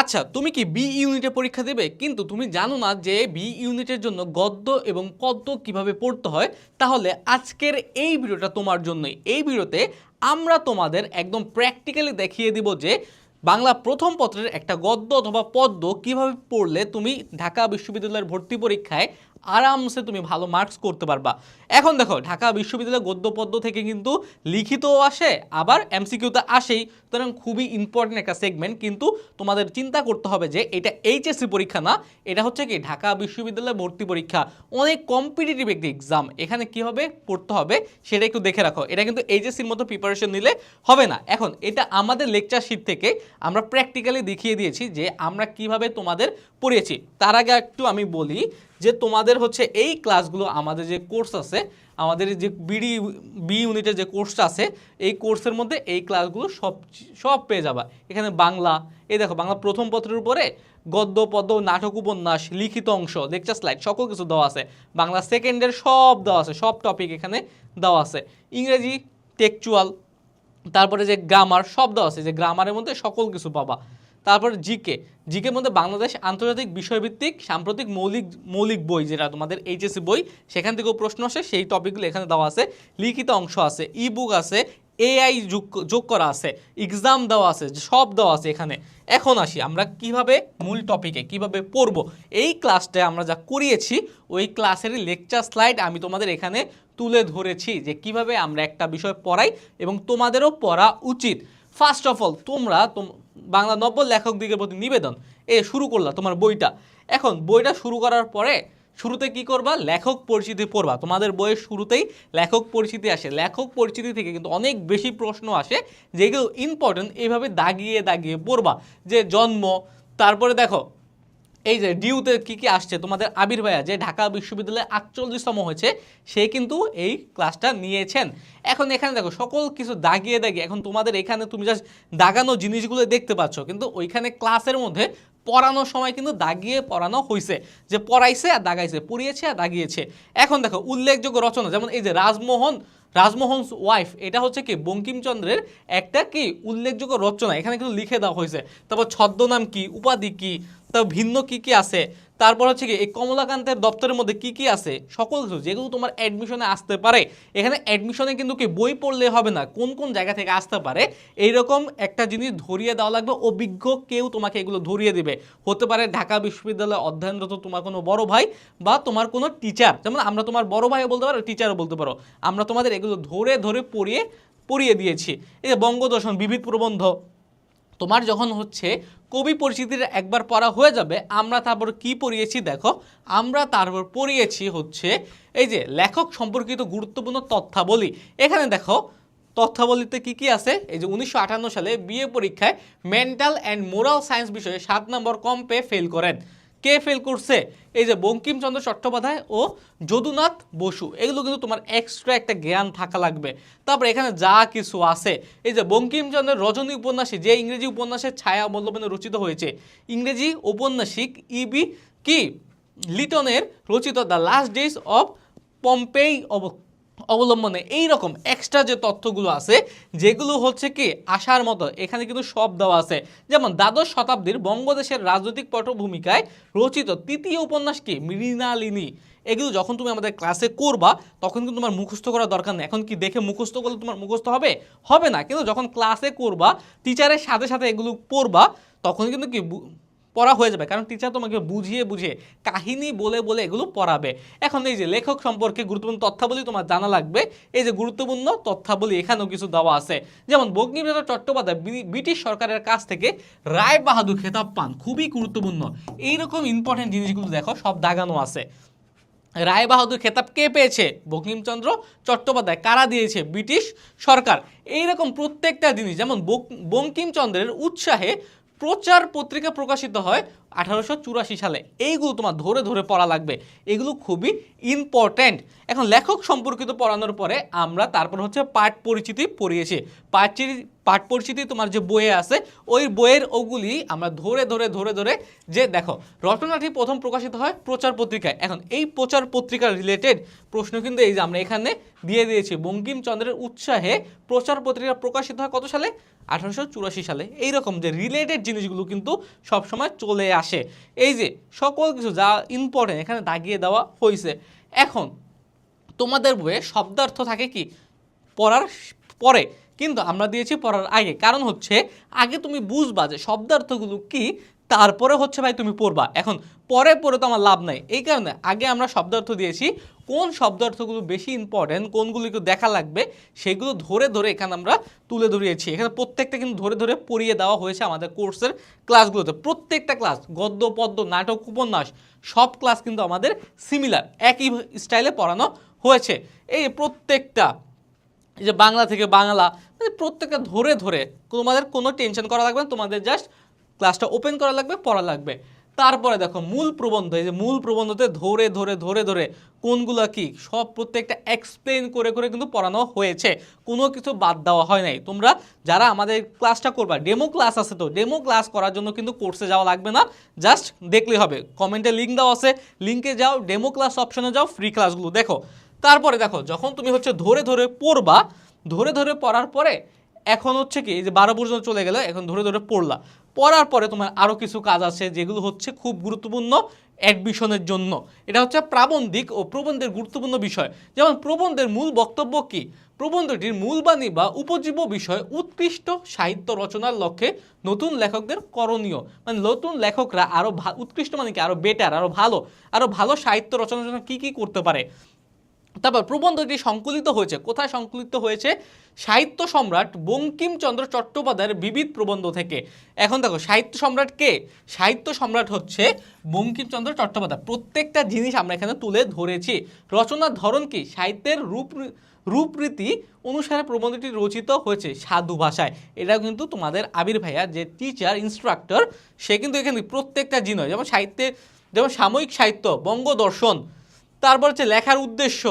আচ্ছা, তুমি কি বি ইউনিটে পরীক্ষা দেবে কিন্তু তুমি জানো না যে বি ইউনিটের জন্য গদ্য এবং পদ্য কিভাবে পড়তে হয়? তাহলে আজকের এই ভিডিওটা তোমার জন্যই। এই ভিডিওতে আমরা তোমাদের একদম প্র্যাকটিক্যালি দেখিয়ে দিব যে বাংলা প্রথম পত্রের একটা গদ্য অথবা পদ্য কিভাবে পড়লে তুমি ঢাকা বিশ্ববিদ্যালয়ের ভর্তি পরীক্ষায় আরামসে তুমি ভালো মার্কস করতে পারবা। এখন দেখো, ঢাকা বিশ্ববিদ্যালয়ের গদ্য পদ্য থেকে কিন্তু লিখিতও আসে, আবার এমসিকিউতে আসেই, সুতরাং খুবই ইম্পর্টেন্ট একটা সেগমেন্ট। কিন্তু তোমাদের চিন্তা করতে হবে যে এটা এইচএসসি পরীক্ষা না, এটা হচ্ছে কি ঢাকা বিশ্ববিদ্যালয় ভর্তি পরীক্ষা, অনেক কম্পিটিটিভ একটি এক্সাম। এখানে কীভাবে পড়তে হবে সেটা একটু দেখে রাখো। এটা কিন্তু এইচএসসির মতো প্রিপারেশন নিলে হবে না। এখন এটা আমাদের লেকচার শিট থেকে আমরা প্র্যাকটিক্যালি দেখিয়ে দিয়েছি যে আমরা কিভাবে তোমাদের পড়িয়েছি। তার আগে একটু আমি বলি যে তোমাদের হচ্ছে এই ক্লাসগুলো, আমাদের যে কোর্স আছে, আমাদের যে বি ইউনিটের যে কোর্সটা আছে, এই কোর্সের মধ্যে এই ক্লাসগুলো সব পেয়ে যাবা। এখানে বাংলা, এই দেখো বাংলা প্রথম পত্রের উপরে গদ্য পদ্য নাটক উপন্যাস লিখিত অংশ লেকচার স্লাইড সকল কিছু দেওয়া আছে। বাংলা সেকেন্ডের সব দেওয়া আছে, সব টপিক এখানে দেওয়া আছে। ইংরেজি টেক্সচুয়াল, তারপরে যে গ্রামার সব দেওয়া আছে, যে গ্রামারের মধ্যে সকল কিছু পাবা। তারপরে জিকের মধ্যে বাংলাদেশ আন্তর্জাতিক বিষয়ভিত্তিক সাম্প্রতিক মৌলিক বই, যেটা তোমাদের এইচএসসি বই, সেখান থেকেও প্রশ্ন আসে, সেই টপিকগুলো এখানে দেওয়া আছে। লিখিত অংশ আছে, ই বুক আছে, এআই যোগ করা আছে, এক্সাম দেওয়া আছে, সব দেওয়া আছে এখানে। এখন আসি আমরা কিভাবে মূল টপিকে কিভাবে পড়বো। এই ক্লাসটায় আমরা যা করিয়েছি ওই ক্লাসেরই লেকচার স্লাইড আমি তোমাদের এখানে তুলে ধরেছি যে কিভাবে আমরা একটা বিষয় পড়াই এবং তোমাদেরও পড়া উচিত। ফার্স্ট অফ অল তোমরা বাংলা নব্য লেখকদিগের প্রতি নিবেদন, শুরু করলা তোমার বইটা। এখন বইটা শুরু করার পরে শুরুতে কি করবা? লেখক পরিচিতি পড়বা। তোমাদের বইয়ের শুরুতেই লেখক পরিচিতি আসে। লেখক পরিচিতি থেকে কিন্তু অনেক বেশি প্রশ্ন আসে যেগুলো ইম্পর্টেন্ট, এইভাবে দাগিয়ে দাগিয়ে পড়বা। যে জন্ম, তারপরে দেখো এই যে ডিউতে কি কি আসছে, তোমাদের আবির ভাইয়া যে ঢাকা বিশ্ববিদ্যালয়ে 48তম হয়েছে, সে কিন্তু এই ক্লাসটা নিয়েছেন। এখন এখানে দেখো সকল কিছু দাগিয়ে দাগিয়ে, এখন তোমাদের এখানে তুমি জাস্ট দাগানো জিনিসগুলো দেখতে পাচ্ছ, কিন্তু ওইখানে ক্লাসের মধ্যে পড়ানোর সময় কিন্তু দাগিয়ে পড়ানো হয়েছে, যে পড়াইছে আর দাগাইছে, পড়িয়েছে আর দাগিয়েছে। এখন দেখো উল্লেখযোগ্য রচনা, যেমন এই যে রাজমোহনস ওয়াইফ, এটা হচ্ছে কি বঙ্কিমচন্দ্রের একটা কি উল্লেখযোগ্য রচনা, এখানে কিন্তু লিখে দেওয়া হয়েছে। তারপর ছদ্মনাম কি, উপাধি কি, তারপর ভিন্ন কি কি আছে, তারপর হচ্ছে কি এই কমলাকান্তের দপ্তরের মধ্যে কি কি আছে, সকল কিছু যেগুলো তোমার অ্যাডমিশনে আসতে পারে। এখানে অ্যাডমিশনে কিন্তু কি বই পড়লে হবে না, কোন কোন জায়গা থেকে আসতে পারে এইরকম একটা জিনিস ধরিয়ে দেওয়া লাগবে। অভিজ্ঞ কেউ তোমাকে এগুলো ধরিয়ে দিবে। হতে পারে ঢাকা বিশ্ববিদ্যালয়ে অধ্যয়নরত তোমার কোনো বড় ভাই বা তোমার কোনো টিচার, যেমন আমরা তোমার বড় ভাইও বলতে পারো, টিচারও বলতে পারো। আমরা তোমাদের এগুলো ধরে ধরে পড়িয়ে দিয়েছি। এই যে বঙ্গদর্শন, বিবিধ প্রবন্ধ, তোমার যখন হচ্ছে কবি পরিচিতির একবার পড়া হয়ে যাবে, আমরা তারপর কি পড়িয়েছি দেখো, আমরা তারপর পড়িয়েছি হচ্ছে এই যে লেখক সম্পর্কিত গুরুত্বপূর্ণ তথ্যাবলী। এখানে দেখো তথ্যাবলীতে কি কি আছে, এই যে 1958 সালে বিএ পরীক্ষায় মেন্টাল অ্যান্ড মোরাল সায়েন্স বিষয়ে 7 নম্বর কম পেয়ে ফেল করেন। কে ফেল করছে? এই যে বঙ্কিমচন্দ্র চট্টোপাধ্যায় ও যদুনাথ বসু। এগুলো কিন্তু তোমার এক্সট্রা একটা জ্ঞান থাকা লাগবে। তারপর এখানে যা কিছু আছে, এই যে বঙ্কিমচন্দ্রের রজনী উপন্যাসে, যে ইংরেজি উপন্যাসের ছায়া অবলম্বনে রচিত হয়েছে, ইংরেজি ঔপন্যাসিক ইবি কি লিটনের রচিত the last days of Pompeii অবলম্বনে, এইরকম এক্সট্রা যে তথ্যগুলো আছে যেগুলো হচ্ছে কি আসার মতো, এখানে কিন্তু সব দেওয়া আছে। যেমন দ্বাদশ শতাব্দীর বঙ্গদেশের রাজনৈতিক পটভূমিকায় রচিত তৃতীয় উপন্যাস কি মৃণালিনী। এগুলো যখন তুমি আমাদের ক্লাসে করবা তখন কিন্তু তোমার মুখস্থ করার দরকার নেই। এখন কি দেখে মুখস্থ করলে তোমার মুখস্থ হবে না, কিন্তু যখন ক্লাসে করবা টিচারের সাথে সাথে এগুলো পড়বা তখন কিন্তু কি পড়া হয়ে যাবে, কারণ টিচার তোমাকে বুঝিয়ে বুঝিয়ে কাহিনী বলে বলে এগুলো পড়াবে। এখন এই যে লেখক সম্পর্কে গুরুত্বপূর্ণ তথ্যাবলী তোমার জানা লাগবে। এই যে গুরুত্বপূর্ণ তথ্যাবলী এখানেও কিছু দেওয়া আছে, যেমন বঙ্কিমচন্দ্র চট্টোপাধ্যায় ব্রিটিশ সরকারের কাছ থেকে রায় বাহাদুর খেতাব পান, খুবই গুরুত্বপূর্ণ। এইরকম ইম্পর্টেন্ট জিনিসগুলো দেখো সব দাগানো আছে। রায় বাহাদুর খেতাব কে পেয়েছে? বঙ্কিমচন্দ্র চট্টোপাধ্যায়। কারা দিয়েছে? ব্রিটিশ সরকার। এইরকম প্রত্যেকটা জিনিস, যেমন বঙ্কিমচন্দ্রের উৎসাহে প্রচার পত্রিকা প্রকাশিত হয় 1884 সালে। এইগুলো তোমার ধরে ধরে পড়া লাগবে, এগুলো খুবই ইম্পর্ট্যান্ট। এখন লেখক সম্পর্কিত পড়ানোর পরে আমরা তারপর হচ্ছে পাঠ পরিচিতি পড়িয়েছি। পাঠ পরিচিতি তোমার যে বইয়ে আছে ওই বইয়ের ওগুলি আমরা ধরে ধরে ধরে ধরে যে দেখো রটনাটি প্রথম প্রকাশিত হয় প্রচার পত্রিকায়। এখন এই প্রচার পত্রিকার রিলেটেড প্রশ্ন কিন্তু এই যে আমরা এখানে দিয়ে দিয়েছি, বঙ্কিমচন্দ্রের উৎসাহে প্রচার পত্রিকা প্রকাশিত হয় কত সালে? 1884 সালে। এইরকম যে রিলেটেড জিনিসগুলো কিন্তু সবসময় চলে আসে। এই যে সকল কিছু যা ইম্পর্টেন্ট এখানে দাগিয়ে দেওয়া হয়েছে। এখন তোমাদের বইয়ে শব্দার্থ থাকে কি পড়ার পরে, কিন্তু আমরা দিয়েছি পড়ার আগে। কারণ হচ্ছে আগে তুমি বুঝবা যে শব্দার্থগুলো কি, তারপরে হচ্ছে ভাই তুমি পড়বা। এখন পরে পড়ে তো আমার লাভ নাই, এই কারণে আগে আমরা শব্দার্থ দিয়েছি। কোন শব্দার্থগুলো বেশি ইম্পর্টেন্ট, কোনগুলো একটু দেখা লাগবে, সেগুলো ধরে ধরে এখানে আমরা তুলে ধরিয়েছি। এখানে প্রত্যেকটা কিন্তু ধরে ধরে পড়িয়ে দেওয়া হয়েছে আমাদের কোর্সের ক্লাসগুলোতে। প্রত্যেকটা ক্লাস গদ্য পদ্য নাটক উপন্যাস সব ক্লাস কিন্তু আমাদের সিমিলার, একই স্টাইলে পড়ানো হয়েছে। এই প্রত্যেকটা এই যে বাংলা থেকে বাংলা মানে প্রত্যেকটা ধরে ধরে তোমাদের কোনো টেনশন করা লাগবে না, তোমাদের জাস্ট ক্লাসটা ওপেন করা লাগবে, পড়া লাগবে। তারপরে দেখো মূল প্রবন্ধ, এই যে মূল প্রবন্ধতে ধরে ধরে ধরে ধরে কোনগুলো কি সব প্রত্যেকটা এক্সপ্লেন করে করে কিন্তু পড়ানো হয়েছে, কোনো কিছু বাদ দেওয়া হয় নাই। তোমরা যারা আমাদের ক্লাসটা করবা, ডেমো ক্লাস আছে, তো ডেমো ক্লাস করার জন্য কিন্তু কোর্সে যাওয়া লাগবে না, জাস্ট দেখলেই হবে। কমেন্টে লিঙ্ক দেওয়া আছে, লিঙ্কে যাও, ডেমো ক্লাস অপশনে যাও, ফ্রি ক্লাসগুলো দেখো। তারপরে দেখো যখন তুমি হচ্ছে ধরে ধরে পড়বা, ধরে ধরে পড়ার পরে এখন হচ্ছে কি এই যে 12 পর্যন্ত চলে গেলে, এখন ধরে ধরে পড়লা, পড়ার পরে তোমার আরও কিছু কাজ আছে যেগুলো হচ্ছে খুব গুরুত্বপূর্ণ অ্যাডমিশনের জন্য। এটা হচ্ছে প্রাবন্ধিক ও প্রবন্ধের গুরুত্বপূর্ণ বিষয়। যেমন প্রবন্ধের মূল বক্তব্য কি, প্রবন্ধটির মূল বাণী বা উপজীব্য বিষয়, উৎকৃষ্ট সাহিত্য রচনার লক্ষ্যে নতুন লেখকদের করণীয়, মানে নতুন লেখকরা আরও উৎকৃষ্ট মানে কি আরও বেটার, আরও ভালো সাহিত্য রচনার জন্য কী কী করতে পারে। তারপর প্রবন্ধটি সংকলিত হয়েছে, কোথায় সংকলিত হয়েছে? সাহিত্য সম্রাট বঙ্কিমচন্দ্র চট্টোপাধ্যায়ের বিবিধ প্রবন্ধ থেকে। এখন দেখো সাহিত্য সম্রাট কে? সাহিত্য সম্রাট হচ্ছে বঙ্কিমচন্দ্র চট্টোপাধ্যায়। প্রত্যেকটা জিনিস আমরা এখানে তুলে ধরেছি। রচনার ধরন কি? সাহিত্যের রূপরীতি অনুসারে প্রবন্ধটি রচিত হয়েছে সাধু ভাষায়। এটা কিন্তু তোমাদের আবির ভাইয়া যে টিচার ইনস্ট্রাক্টর, সে কিন্তু এখানে প্রত্যেকটা জিনিস, যেমন সাহিত্যে, যেমন সাময়িক সাহিত্য, বঙ্গদর্শন, তারপর হচ্ছে লেখার উদ্দেশ্য,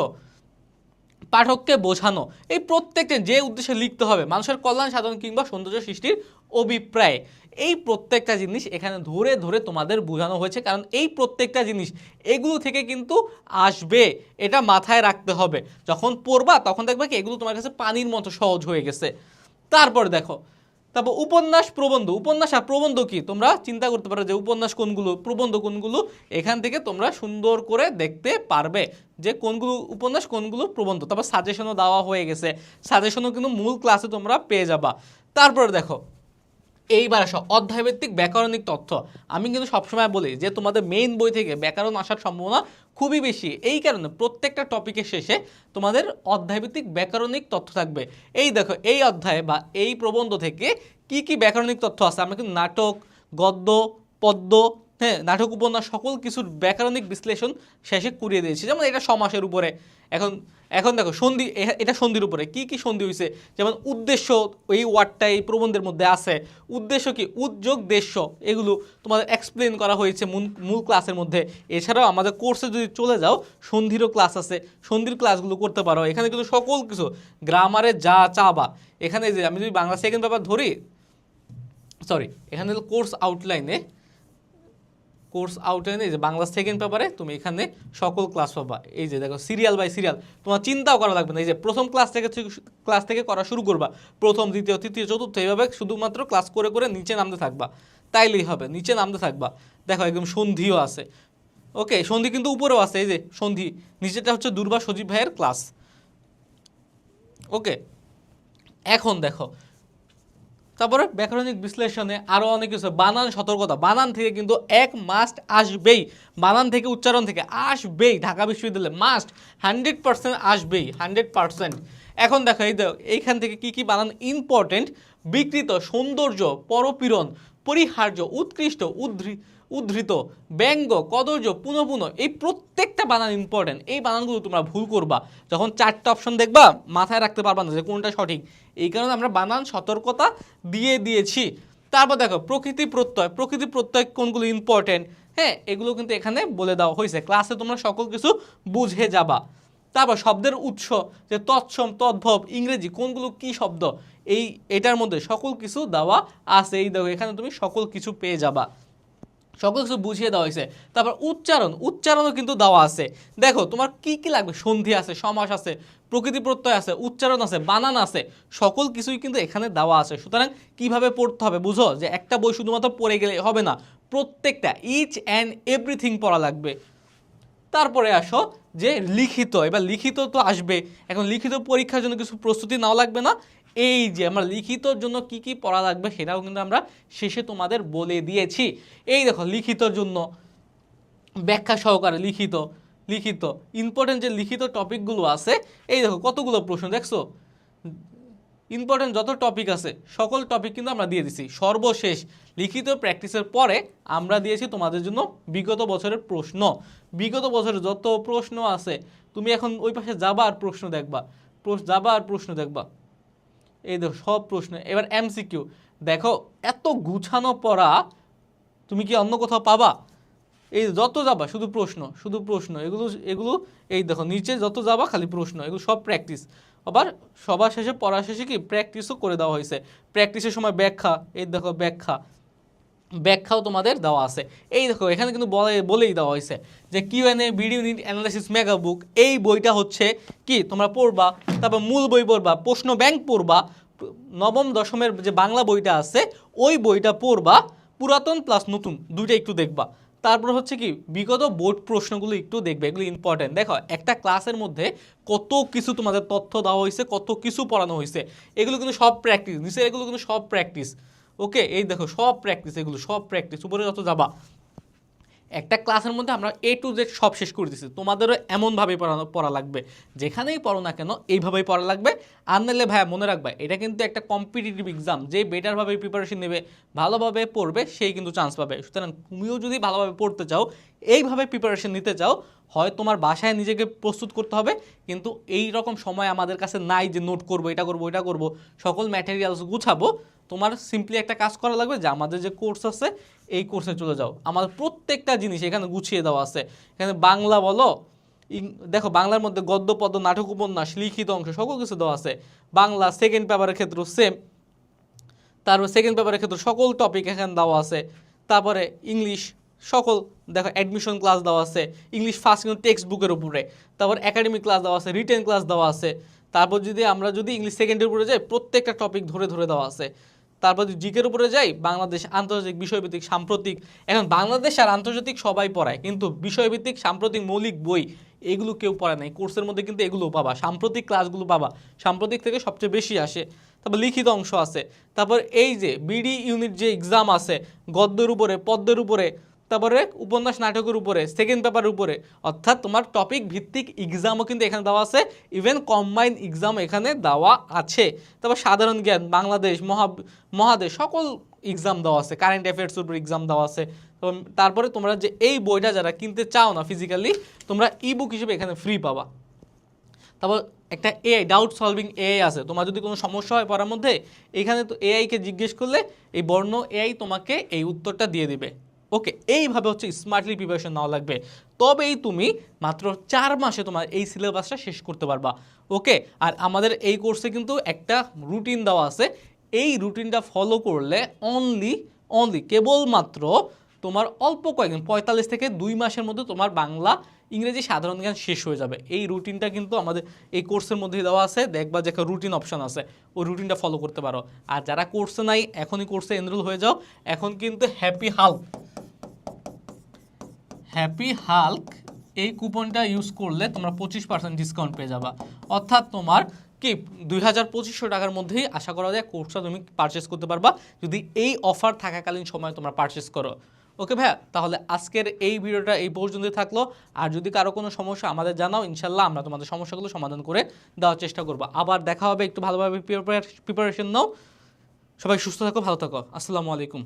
পাঠককে বোঝানো, এই প্রত্যেকটা যে উদ্দেশ্যে লিখতে হবে, মানুষের কল্যাণ সাধন কিংবা সৌন্দর্য সৃষ্টির অভিপ্রায়, এই প্রত্যেকটা জিনিস এখানে ধরে ধরে তোমাদের বোঝানো হয়েছে। কারণ এই প্রত্যেকটা জিনিস এগুলো থেকে কিন্তু আসবে, এটা মাথায় রাখতে হবে। যখন পড়বা তখন দেখবা কি এগুলো তোমার কাছে পানির মতো সহজ হয়ে গেছে। তারপর দেখো, তারপর উপন্যাস প্রবন্ধ, উপন্যাস আর প্রবন্ধ কি তোমরা চিন্তা করতে পারো যে উপন্যাস কোনগুলো, প্রবন্ধ কোনগুলো, এখান থেকে তোমরা সুন্দর করে দেখতে পারবে যে কোনগুলো উপন্যাস কোনগুলো প্রবন্ধ। তারপর সাজেশনও দেওয়া হয়ে গেছে, সাজেশনও কিন্তু মূল ক্লাসে তোমরা পেয়ে যাবা। তারপরে দেখো এইবার আসো অধ্যায়ভিত্তিক ব্যাকরণিক তথ্য। আমি কিন্তু সবসময় বলি যে তোমাদের মেইন বই থেকে ব্যাকরণ আসার সম্ভাবনা খুবই বেশি, এই কারণে প্রত্যেকটা টপিকের শেষে তোমাদের অধ্যায়ভিত্তিক ব্যাকরণিক তথ্য থাকবে। এই দেখো এই অধ্যায় বা এই প্রবন্ধ থেকে কি কি ব্যাকরণিক তথ্য আছে, আমরা কিন্তু নাটক, গদ্য, পদ্য, হ্যাঁ নাটক উপন্যাস সকল কিছুর ব্যাকরণিক বিশ্লেষণ শেষে করিয়ে দিয়েছি। যেমন এটা সমাসের উপরে, এখন দেখো সন্ধি, এটা সন্ধির উপরে কি কি সন্ধি হয়েছে, যেমন উদ্দেশ্য, এই ওয়ার্ডটা এই প্রবন্ধের মধ্যে আছে। উদ্দেশ্য কি? উদ্যোগ দেশ্য, এগুলো তোমাদের এক্সপ্লেন করা হয়েছে মূল ক্লাসের মধ্যে। এছাড়াও আমাদের কোর্সে যদি চলে যাও সন্ধিরও ক্লাস আছে, সন্ধির ক্লাসগুলো করতে পারো। এখানে কিন্তু সকল কিছু গ্রামারে যা চাবা, এখানে যে আমি যদি বাংলা সেকেন্ড পেপার ধরি, এখানে কোর্স আউটলাইনে যে বাংলা সেকেন্ড পেপারে তুমি এখানে সকল ক্লাস পাবা। এই যে দেখো সিরিয়াল বাই সিরিয়াল, তোমার চিন্তাও করা লাগবে না। এই যে প্রথম ক্লাস থেকে করা শুরু করবা, প্রথম, দ্বিতীয়, তৃতীয়, চতুর্থ, এইভাবে শুধুমাত্র ক্লাস করে করে নিচে নামতে থাকবা, তাইলেই হবে, নিচে নামতে থাকবা। দেখো একদম সন্ধিও আছে, ওকে সন্ধি কিন্তু উপরেও আছে, এই যে সন্ধি, নিচেটা হচ্ছে দুর্বা সজীব ভাইয়ের ক্লাস, ওকে। এখন দেখো তারপরে ব্যাকরণিক বিশ্লেষণে আরও অনেক কিছু, বানান সতর্কতা, বানান থেকে কিন্তু এক মাস্ট আসবেই, বানান থেকে উচ্চারণ থেকে আসবেই, ঢাকা বিশ্ববিদ্যালয়ে মাস্ট 100% আসবেই, 100%। এখন দেখো এইখান থেকে কি কি বানান ইম্পর্টেন্ট: বিকৃত, সৌন্দর্য, পরপীড়ন, পরিহার্য, উৎকৃষ্ট, উদ্ধৃত, ব্যঙ্গ, কদর্য, পুনঃ, এই প্রত্যেকটা বানান ইম্পর্টেন্ট। এই বানানগুলো তোমরা ভুল করবা, যখন 4টা অপশন দেখবা মাথায় রাখতে পারবা না যে কোনটা সঠিক, এই কারণে আমরা বানান সতর্কতা দিয়ে দিয়েছি। তারপর দেখো প্রকৃতি প্রত্যয় কোনগুলো ইম্পর্টেন্ট, হ্যাঁ এগুলো কিন্তু এখানে বলে দেওয়া হয়েছে, ক্লাসে তোমরা সকল কিছু বুঝে যাবা। তারপর শব্দের উৎস, যে তৎসম, তদ্ভব, ইংরেজি কোনগুলো কি শব্দ, এটার মধ্যে সকল কিছু দেওয়া আছে। এই দেখো এখানে তুমি সকল কিছু পেয়ে যাবা, সকল কিছু বুঝিয়ে দেওয়া হয়েছে। তারপর উচ্চারণও কিন্তু দেওয়া আছে। দেখো তোমার কি কি লাগবে, সন্ধি আছে, সমাস আছে, প্রকৃতি প্রত্যয় আছে, উচ্চারণ আছে, বানান আছে, সকল কিছুই কিন্তু এখানে দেওয়া আছে। সুতরাং কিভাবে পড়তে হবে বুঝো, যে একটা বই শুধুমাত্র পড়ে গেলে হবে না, প্রত্যেকটা ইচ অ্যান্ড এভরিথিং পড়া লাগবে। তারপরে আসো যে লিখিত, এবার লিখিত তো আসবে। এখন লিখিত পরীক্ষার জন্য কিছু প্রস্তুতি নাও লাগবে না? এই যে আমরা লিখিতর জন্য কি কি পড়া লাগবে সেটাও কিন্তু আমরা শেষে তোমাদের বলে দিয়েছি। এই দেখো লিখিতর জন্য ব্যাখ্যা সহকারে লিখিত, লিখিত ইম্পর্টেন্ট যে লিখিত টপিকগুলো আছে, এই দেখো কতগুলো প্রশ্ন দেখছো, ইম্পর্টেন্ট যত টপিক আছে সকল টপিক কিন্তু আমরা দিয়ে দিছি। সর্বশেষ লিখিত প্র্যাকটিসের পরে আমরা দিয়েছি তোমাদের জন্য বিগত বছরের প্রশ্ন। বিগত বছরের যত প্রশ্ন আছে তুমি এখন ওই পাশে যাবা আর প্রশ্ন দেখবা, যাবা আর প্রশ্ন দেখবা, এই দেখো সব প্রশ্ন। এবার এমসিকিউ দেখো, এত গুছানো পড়া তুমি কি অন্য কোথাও পাবা? এই যত যাবা শুধু প্রশ্ন, শুধু প্রশ্ন, এগুলো এগুলো এই দেখো নিচে যত যাবা খালি প্রশ্ন, এগুলো সব প্র্যাকটিস। আবার সবার শেষে পড়া শেষে কি প্র্যাকটিসও করে দেওয়া হয়েছে। প্র্যাকটিসের সময় ব্যাখ্যা, এই দেখো ব্যাখ্যাও তোমাদের দেওয়া আছে। এই দেখো এখানে কিন্তু বলেই দেওয়া হয়েছে যে Q and A video unit analysis mega book, এই বইটা হচ্ছে কি তোমরা পড়বা। তারপর মূল বই পড়বা, প্রশ্ন ব্যাংক পড়বা, নবম দশমের যে বাংলা বইটা আছে ওই বইটা পড়বা, পুরাতন প্লাস নতুন দুইটা একটু দেখবা। তারপর হচ্ছে কি বিগত বোর্ড প্রশ্নগুলো একটু দেখবে, এগুলো ইম্পর্টেন্ট। দেখো একটা ক্লাসের মধ্যে কত কিছু তোমাদের তথ্য দেওয়া হয়েছে, কত কিছু পড়ানো হয়েছে, এগুলো কিন্তু সব প্র্যাকটিস নিচে, এগুলো কিন্তু সব প্র্যাকটিস। ওকে, এই দেখো সব প্র্যাকটিস, এগুলো সব প্র্যাকটিস। উপরে যত যাবা একটা ক্লাসের মধ্যে আমরা A to Z সব শেষ করে দিচ্ছি। তোমাদেরও এমনভাবেই পড়া লাগবে, যেখানেই পড়ো না কেন এইভাবেই পড়া লাগবে। আর নাহলে ভাইয়া মনে রাখবা এটা কিন্তু একটা কম্পিটিটিভ এক্সাম, যে বেটারভাবে প্রিপারেশন নেবে, ভালোভাবে পড়বে সেই কিন্তু চান্স পাবে। সুতরাং তুমিও যদি ভালোভাবে পড়তে চাও, এইভাবে প্রিপারেশন নিতে চাও, হয় তোমার বাসায় নিজেকে প্রস্তুত করতে হবে, কিন্তু এই রকম সময় আমাদের কাছে নাই যে নোট করবো, এটা করবো, এটা করবো, সকল ম্যাটেরিয়ালস গুছাবো। তোমার সিম্পলি একটা কাজ করা লাগবে, যে আমাদের যে কোর্স আছে এই কোর্সে চলে যাও। আমাদের প্রত্যেকটা জিনিস এখানে গুছিয়ে দেওয়া আছে। এখানে বাংলা বলো, দেখো বাংলার মধ্যে গদ্য পদ্য নাটক উপন্যাস লিখিত অংশ সকল কিছু দেওয়া আছে। বাংলা সেকেন্ড পেপারের ক্ষেত্রে সেম, তারপর সেকেন্ড পেপারের ক্ষেত্রে সকল টপিক এখানে দেওয়া আছে। তারপরে ইংলিশ সকল দেখো অ্যাডমিশন ক্লাস দেওয়া আছে, ইংলিশ ফার্স্ট কিন্তু টেক্সট বুকের উপরে। তারপর একাডেমিক ক্লাস দেওয়া আছে, রিটেন ক্লাস দেওয়া আছে। তারপর আমরা যদি ইংলিশ সেকেন্ডের উপরে যাই, প্রত্যেকটা টপিক ধরে ধরে দেওয়া আছে। তারপর যদি জিকের উপরে যাই, বাংলাদেশ আন্তর্জাতিক বিষয়ভিত্তিক সাম্প্রতিক, এখন বাংলাদেশ আর আন্তর্জাতিক সবাই পড়ায়, কিন্তু বিষয়ভিত্তিক সাম্প্রতিক মৌলিক বই এগুলো কেউ পড়ে নাই। কোর্সের মধ্যে কিন্তু এগুলো পাবা, সাম্প্রতিক ক্লাসগুলো পাবা, সাম্প্রতিক থেকে সবচেয়ে বেশি আসে। তারপর লিখিত অংশ আছে। তারপর এই যে বিডি ইউনিট যে এক্সাম আছে, গদ্যের উপরে, পদ্যের উপরে, তারপরে উপন্যাস নাটকের উপরে, সেকেন্ড পেপারের উপরে, অর্থাৎ তোমার টপিক ভিত্তিক এক্সামও কিন্তু এখানে দেওয়া আছে। ইভেন কম্বাইন এক্সাম এখানে দেওয়া আছে। তারপর সাধারণ জ্ঞান, বাংলাদেশ মহাদেশ সকল এক্সাম দেওয়া আছে, কারেন্ট অ্যাফেয়ার্সের উপর এক্সাম দেওয়া আছে। তারপরে তোমরা যে এই বইটা যারা কিনতে চাও না ফিজিক্যালি, তোমরা ইবুক হিসেবে এখানে ফ্রি পাবা। তারপর একটা এআই ডাউট সলভিং এআই আছে, তোমার যদি কোনো সমস্যা হয় পড়ার মধ্যে, এখানে তো এআইকে জিজ্ঞেস করলে এই বর্ণ এআই তোমাকে এই উত্তরটা দিয়ে দিবে। ওকে, এইভাবে হচ্ছে স্মার্টলি প্রিপারেশন নেওয়া লাগবে, তবেই তুমি মাত্র 4 মাসে তোমার এই সিলেবাসটা শেষ করতে পারবা। ওকে, আর আমাদের এই কোর্সে কিন্তু একটা রুটিন দেওয়া আছে, এই রুটিনটা ফলো করলে অনলি কেবলমাত্র তোমার অল্প কয়েকদিন 45 থেকে 2 মাসের মধ্যে তোমার বাংলা ইংরেজি সাধারণ জ্ঞান শেষ হয়ে যাবে। এই রুটিনটা কিন্তু আমাদের এই কোর্সের মধ্যেই দেওয়া আছে, দেখবা যে একটা রুটিন অপশন আছে, ওই রুটিনটা ফলো করতে পারো। আর যারা কোর্সে নাই, এখনই কোর্সে এনরোল হয়ে যাও। এখন কিন্তু হ্যাপি হাল্ক এই কুপনটা ইউজ করলে তোমরা 25% ডিসকাউন্ট পেয়ে যাবা। অর্থাৎ তোমার কি 2250 টাকার মধ্যেই আশা করা যায় কোর্সটা তুমি পারচেস করতে পারবা, যদি এই অফার থাকাকালীন সময় তোমরা পারচেস করো। ওকে ভাইয়া, তাহলে আজকের এই ভিডিওটা এই পর্যন্তই থাকলো। আর যদি কারো কোনো সমস্যা আমাদের জানাও, ইনশাল্লাহ আমরা তোমাদের সমস্যাগুলো সমাধান করে দেওয়ার চেষ্টা করবো। আবার দেখা হবে, একটু ভালোভাবে প্রিপারেশন নাও। সবাই সুস্থ থাকো, ভালো থাকো। আসসালামু আলাইকুম।